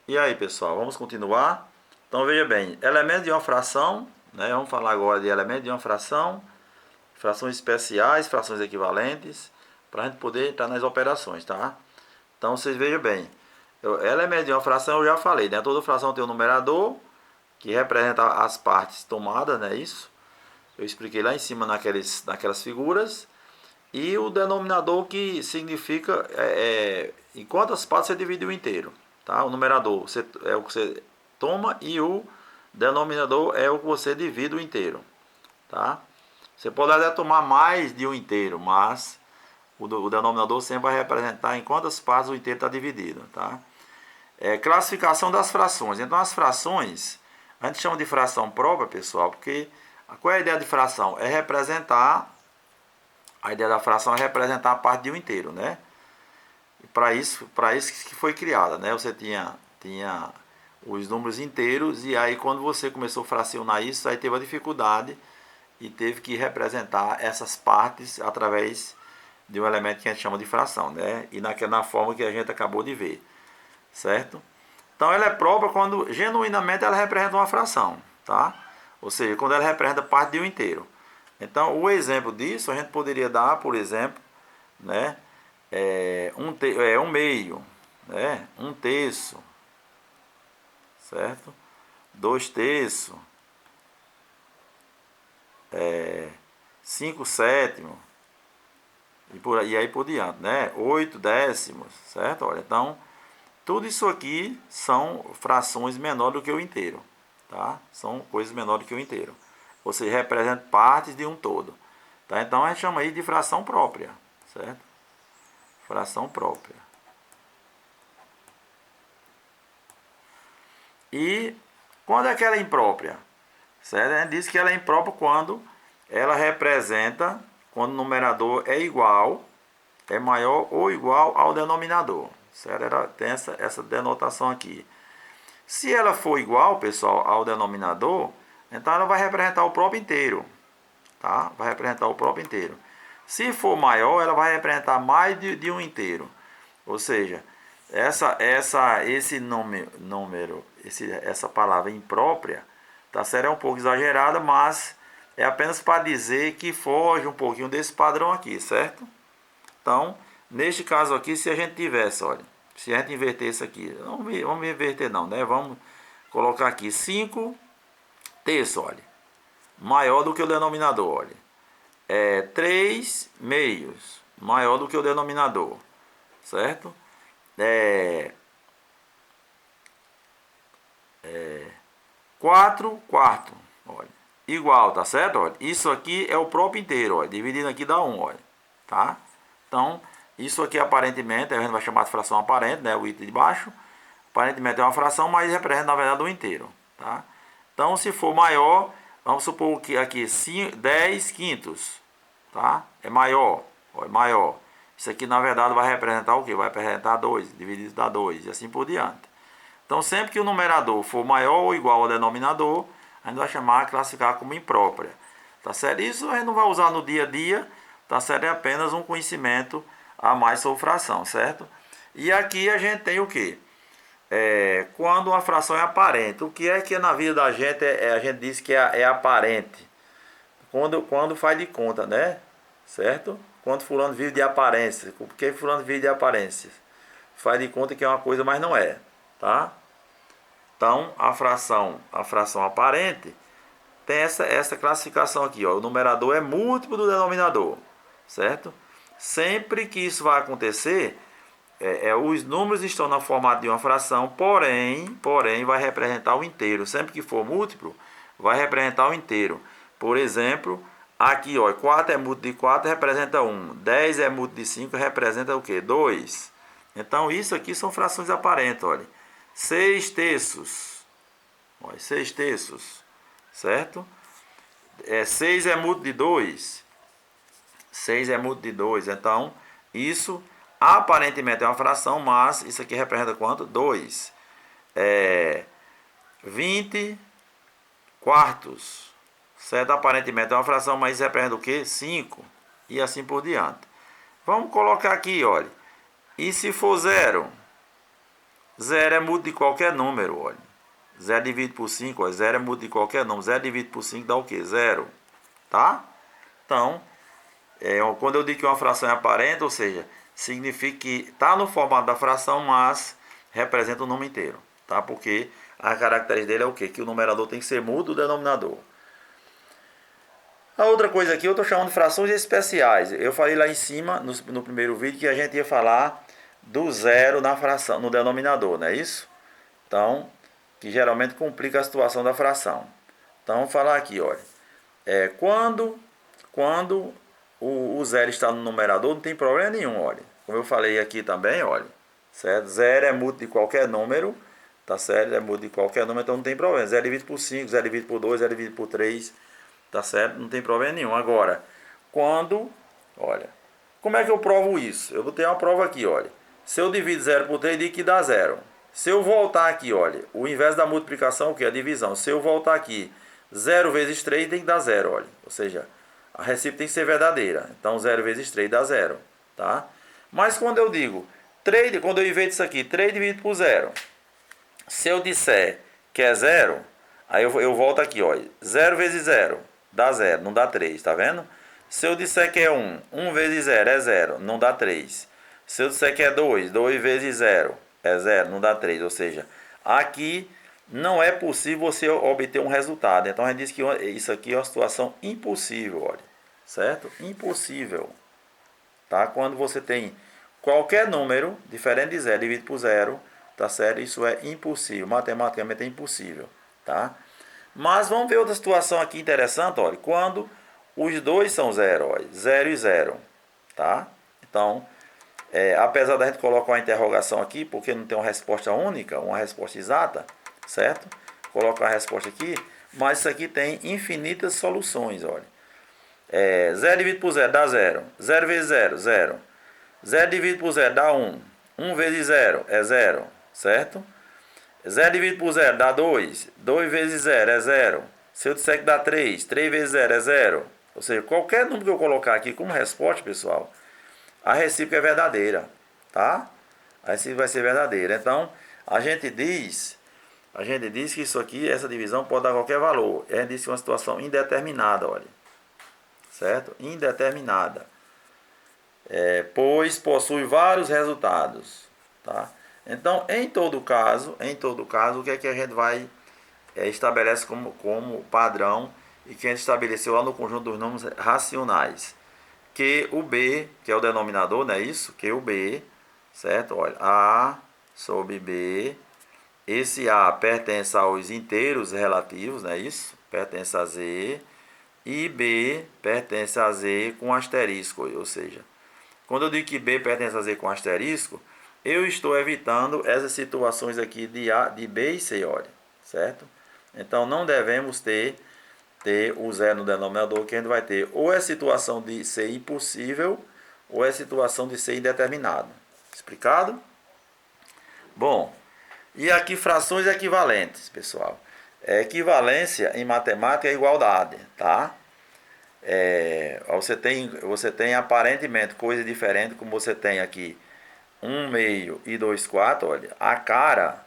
E aí, pessoal, vamos continuar? Então, veja bem, elementos de uma fração, né? Vamos falar agora de elementos de uma fração, frações especiais, frações equivalentes, para a gente poder entrar nas operações, tá? Então, vocês vejam bem, elementos de uma fração eu já falei, né? Toda fração tem um numerador, que representa as partes tomadas, né? Isso. Eu expliquei lá em cima naquelas figuras. E o denominador que significa em quantas partes você divide o inteiro. Tá? O numerador é o que você toma e o denominador é o que você divide o inteiro. Tá? Você pode até tomar mais de um inteiro, mas o denominador sempre vai representar em quantas partes o inteiro está dividido. Tá? Classificação das frações. Então as frações, a gente chama de fração própria, pessoal, porque qual é a ideia de fração? É representar a ideia da fração é representar a parte de um inteiro, né? E para isso que foi criada, né? Você tinha os números inteiros e aí quando você começou a fracionar isso, aí teve a dificuldade e teve que representar essas partes através de um elemento que a gente chama de fração, né? E na forma que a gente acabou de ver, certo? Então ela é própria quando genuinamente ela representa uma fração, tá? Ou seja, quando ela representa parte de um inteiro. Então, o exemplo disso a gente poderia dar, por exemplo, né, um meio, né, um terço, certo? Dois terços, 5/7 e aí por diante, né? 8/10, certo? Olha, então, tudo isso aqui são frações menores do que o inteiro, tá? São coisas menores do que o inteiro. Ou seja, representam partes de um todo. Tá? Então a gente chama aí de fração própria, certo? Fração própria. E quando é que ela é imprópria? Certo? A gente diz que ela é imprópria quando ela representa, quando o numerador é igual, é maior ou igual ao denominador. Certo? Ela tem essa denotação aqui. Se ela for igual, pessoal, ao denominador, então ela vai representar o próprio inteiro. Tá? Vai representar o próprio inteiro. Se for maior, ela vai representar mais de um inteiro. Ou seja, esse número essa palavra imprópria, tá certo? É um pouco exagerada, mas é apenas para dizer que foge um pouquinho desse padrão aqui, certo? Então, neste caso aqui, se a gente tivesse, olha, se a gente inverter isso aqui, vamos inverter não, né? Vamos colocar aqui 5 terços, olha, maior do que o denominador, olha. 3 meios, maior do que o denominador, certo? É, 4 quartos, olha, igual, tá certo? Olha, isso aqui é o próprio inteiro, olha, dividindo aqui dá 1, olha, tá? Então, isso aqui aparentemente, a gente vai chamar de fração aparente, né, o item de baixo, aparentemente é uma fração, mas representa na verdade um inteiro, tá? Então, se for maior, vamos supor que aqui 10 quintos, tá? É maior, ó, é maior. Isso aqui na verdade vai representar o que? Vai representar 2, dividido dá 2 e assim por diante. Então, sempre que o numerador for maior ou igual ao denominador, a gente vai chamar, classificar como imprópria. Tá certo? Isso a gente não vai usar no dia a dia, tá certo? É apenas um conhecimento a mais sobre fração, certo? E aqui a gente tem o que? Quando uma fração é aparente. O que é que na vida da gente a gente diz que é aparente? Quando faz de conta, né? Certo? Quando fulano vive de aparência. Por que fulano vive de aparência? Faz de conta que é uma coisa, mas não é, tá? Então, a fração aparente tem essa classificação aqui, ó. O numerador é múltiplo do denominador, certo? Sempre que isso vai acontecer, os números estão no formato de uma fração, porém vai representar o inteiro. Sempre que for múltiplo, vai representar o inteiro. Por exemplo, aqui, ó, 4 é múltiplo de 4, representa 1. 10 é múltiplo de 5, representa o quê? 2. Então, isso aqui são frações aparentes, olha. 6 terços. Olha, 6 terços, certo? 6 é múltiplo de 2. 6 é múltiplo de 2. Então, isso aparentemente é uma fração, mas isso aqui representa quanto? 2. 20 quartos. Certo? Aparentemente é uma fração, mas isso representa o quê? 5. E assim por diante. Vamos colocar aqui, olha. E se for zero? 0 é múltiplo de qualquer número, olha. 0 dividido por 5, olha, 0 é múltiplo de qualquer número. 0 dividido por 5 dá o quê? 0, tá? Então, quando eu digo que uma fração é aparente, ou seja, significa que está no formato da fração, mas representa o número inteiro, tá? Porque a característica dele é o quê? Que o numerador tem que ser múltiplo do denominador. A outra coisa aqui eu estou chamando de frações especiais. Eu falei lá em cima, no primeiro vídeo, que a gente ia falar do zero na fração, no denominador, não é isso? Então, que geralmente complica a situação da fração. Então, vamos falar aqui, olha. Quando o zero está no numerador, não tem problema nenhum, olha. Como eu falei aqui também, olha. Certo? Zero é múltiplo de qualquer número, tá certo? É múltiplo de qualquer número, então não tem problema. Zero dividido por 5, zero dividido por 2, zero dividido por 3, tá certo? Não tem problema nenhum. Agora, olha, como é que eu provo isso? Eu vou ter uma prova aqui, olha. Se eu divido 0 por 3, digo que dá 0. Se eu voltar aqui, olha, o inverso da multiplicação, o que? A divisão. Se eu voltar aqui, 0 vezes 3 tem que dar 0, olha. Ou seja, a recíproca tem que ser verdadeira. Então, 0 vezes 3 dá 0, tá? Mas quando eu digo, quando eu invento isso aqui, 3 dividido por 0. Se eu disser que é 0, aí eu volto aqui, olha. 0 vezes 0 dá 0, não dá 3, tá vendo? Se eu disser que é 1, 1 vezes 0 é 0, não dá 3. Se eu disser que é 2, 2 vezes 0 é 0, não dá 3. Ou seja, aqui não é possível você obter um resultado. Então a gente diz que isso aqui é uma situação impossível, olha. Certo? Impossível. Tá? Quando você tem qualquer número diferente de 0 dividido por 0, tá certo? Isso é impossível. Matematicamente é impossível, tá? Mas vamos ver outra situação aqui interessante, olha. Quando os dois são 0, olha. 0 e 0, tá? Então, apesar da gente colocar uma interrogação aqui, porque não tem uma resposta única, uma resposta exata, certo? Coloca a resposta aqui, mas isso aqui tem infinitas soluções, olha. 0 dividido por 0 dá 0. 0 vezes 0, 0. 0 dividido por 0 dá 1. 1 vezes 0 é 0, certo? 0 dividido por 0 dá 2. 2 vezes 0 é 0. Se eu disser que dá 3, 3 vezes 0 é 0. Ou seja, qualquer número que eu colocar aqui como resposta, pessoal, a recíproca é verdadeira, tá? A recíproca vai ser verdadeira. Então, a gente diz que isso aqui, essa divisão pode dar qualquer valor. A gente diz que é uma situação indeterminada, olha. Certo? Indeterminada. Pois possui vários resultados, tá? Então, em todo caso, o que é que a gente vai estabelece como padrão e que a gente estabeleceu lá no conjunto dos números racionais? Que o B, que é o denominador, não é isso? Que o B, certo? Olha, A sobre B, esse A pertence aos inteiros relativos, não é isso? Pertence a Z, e B pertence a Z com asterisco, ou seja, quando eu digo que B pertence a Z com asterisco, eu estou evitando essas situações aqui de B e C, olha, certo? Então não devemos ter o zero no denominador, que a gente vai ter ou é situação de ser impossível ou é situação de ser indeterminado. Explicado? Bom, e aqui frações equivalentes, pessoal. Equivalência em matemática é igualdade, tá? Você tem aparentemente coisa diferente, como você tem aqui 1 meio e 2 quartos, olha, a cara,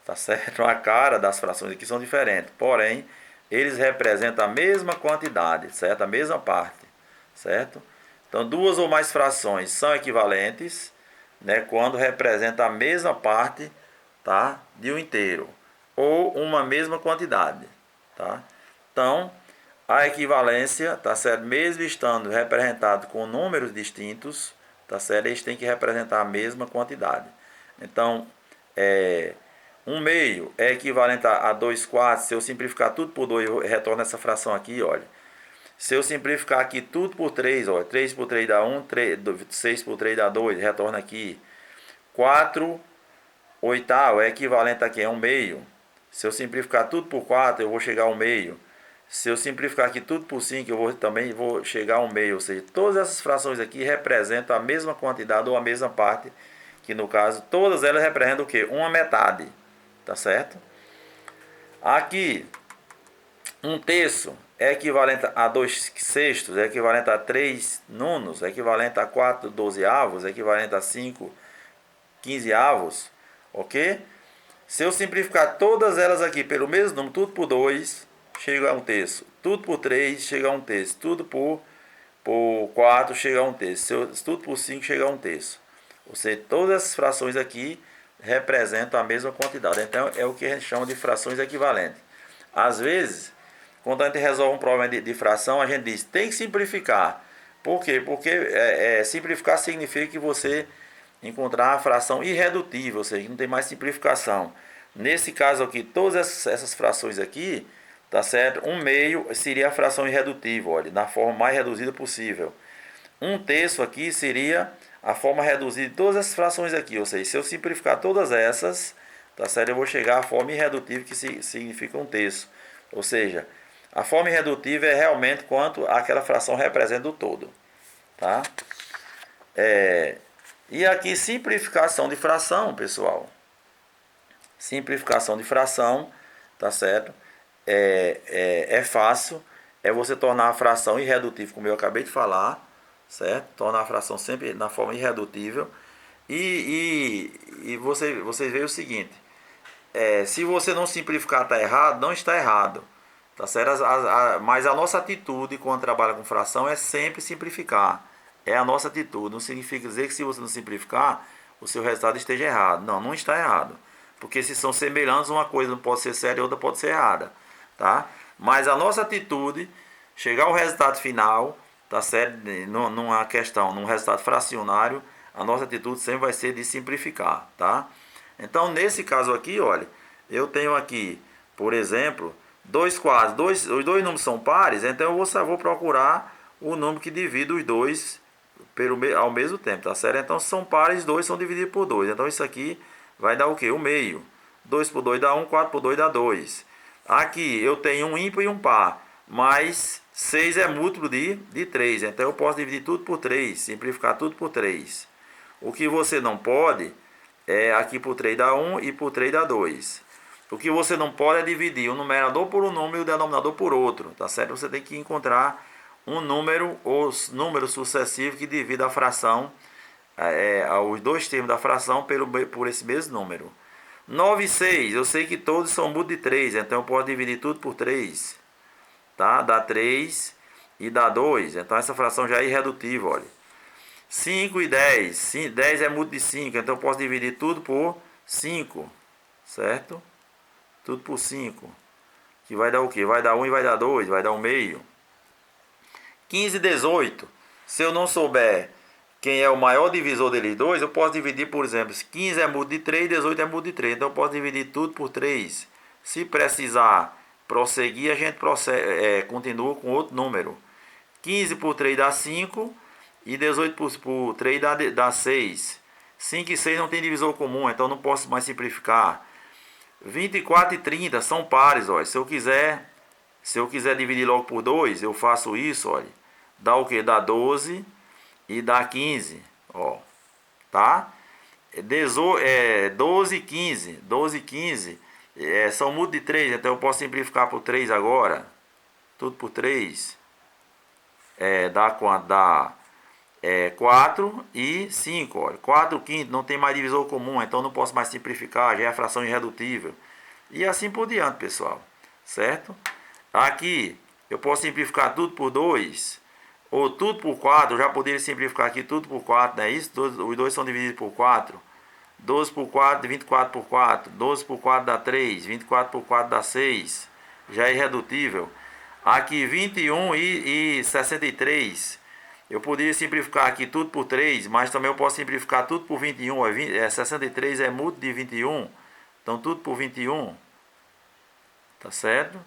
tá certo? A cara das frações aqui são diferentes, porém, eles representam a mesma quantidade, certo? A mesma parte, certo? Então, duas ou mais frações são equivalentes, né, quando representam a mesma parte, tá, de um inteiro, ou uma mesma quantidade, tá? Então, a equivalência, tá certo? Mesmo estando representado com números distintos, tá certo? Eles têm que representar a mesma quantidade. Então, 1 meio é equivalente a 2 quartos. Se eu simplificar tudo por 2, eu retorno essa fração aqui, olha. Se eu simplificar aqui tudo por 3, olha, 3 por 3 dá 1, 6 por 3 dá 2, retorna aqui. 4 oitavo é equivalente aqui a 1 meio. Se eu simplificar tudo por 4, eu vou chegar ao meio. Se eu simplificar aqui tudo por 5, eu também vou chegar ao meio. Ou seja, todas essas frações aqui representam a mesma quantidade ou a mesma parte. Que no caso, todas elas representam o quê? Uma metade. Tá certo? Aqui, 1/3 é equivalente a 2 sextos, é equivalente a 3 nonos, é equivalente a 4 dozeavos, é equivalente a 5 quinzeavos. ok? Se eu simplificar todas elas aqui pelo mesmo número, tudo por 2, chega a 1/3. Tudo por 3, chega a 1/3. Tudo por 4, chega a 1/3. Tudo por 5, chega a 1/3. Ou seja, todas as frações aqui representam a mesma quantidade. Então, é o que a gente chama de frações equivalentes. Às vezes, quando a gente resolve um problema de fração, a gente diz, tem que simplificar. Por quê? Porque simplificar significa que você encontrar a fração irredutível, ou seja, não tem mais simplificação. Nesse caso aqui, todas essas frações aqui, tá certo? 1/2 seria a fração irredutível, olha, na forma mais reduzida possível. 1/3 aqui seria a forma reduzida de todas as frações aqui, ou seja, se eu simplificar todas essas, tá certo? Eu vou chegar à forma irredutível, que significa 1/3. Ou seja, a forma irredutível é realmente quanto aquela fração representa o todo, tá? E aqui, simplificação de fração, pessoal. Simplificação de fração, tá certo? É fácil. É você tornar a fração irredutível, como eu acabei de falar, certo? Tornar a fração sempre na forma irredutível. E você vê o seguinte: se você não simplificar, está errado, não está errado. Tá certo? Mas a nossa atitude quando trabalha com fração é sempre simplificar. É a nossa atitude. Não significa dizer que se você não simplificar, o seu resultado esteja errado. Não, não está errado. Porque se são semelhantes, uma coisa não pode ser certa e outra pode ser errada. Tá? Mas a nossa atitude, chegar ao resultado final, tá certo? Numa questão, num resultado fracionário, a nossa atitude sempre vai ser de simplificar. Tá? Então, nesse caso aqui, olha, eu tenho aqui, por exemplo, 2/4. Os dois números são pares, então eu vou procurar o número que divide os dois ao mesmo tempo, tá certo? Então, se são pares, 2 são divididos por 2. Então, isso aqui vai dar o quê? 1/2. 2 por 2 dá 1, 4 por 2 dá 2. Aqui eu tenho um ímpar e um par, mas 6 é múltiplo de 3. Então, eu posso dividir tudo por 3, simplificar tudo por 3. O que você não pode aqui por 3 dá 1 e por 3 dá 2. O que você não pode é dividir o numerador por um número e o denominador por outro, tá certo? Você tem que encontrar um número ou número sucessivo que divida a fração, os dois termos da fração por esse mesmo número. 9 e 6, eu sei que todos são múltiplos de 3, então eu posso dividir tudo por 3. Tá? Dá 3 e dá 2, então essa fração já é irredutível, olha. 5 e 10, 10 é múltiplo de 5, então eu posso dividir tudo por 5, certo? Tudo por 5, que vai dar o quê? Vai dar 1 e vai dar 2, vai dar 1/2. 15 e 18, se eu não souber quem é o maior divisor deles dois, eu posso dividir, por exemplo, 15 é múltiplo de 3, 18 é múltiplo de 3, então eu posso dividir tudo por 3. Se precisar prosseguir, a gente continua com outro número. 15 por 3 dá 5 e 18 por 3 dá 6. 5 e 6 não tem divisor comum, então não posso mais simplificar. 24 e 30 são pares, olha. Se eu quiser dividir logo por 2, eu faço isso, olha. Dá o que? Dá 12 e dá 15, ó. Tá? 12 e 15. 12 e 15 são múltiplos de 3, então eu posso simplificar por 3 agora. Tudo por 3. Dá quanto? Dá 4 e 5. Olha. 4 quinto não tem mais divisor comum, então não posso mais simplificar, já é a fração irredutível. E assim por diante, pessoal. Certo? Aqui eu posso simplificar tudo por 2 ou tudo por 4. Eu já poderia simplificar aqui tudo por 4, não é isso? Os dois são divididos por 4. 12 por 4, 24 por 4. 12 por 4 dá 3. 24 por 4 dá 6. Já é irredutível. Aqui 21 e 63. Eu poderia simplificar aqui tudo por 3, mas também eu posso simplificar tudo por 21. 63 é múltiplo de 21. Então tudo por 21. Tá certo?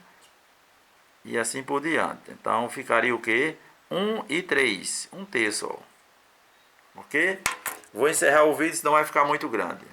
E assim por diante. Então ficaria o quê? 1 e 3. 1/3. Ok? Vou encerrar o vídeo, senão vai ficar muito grande.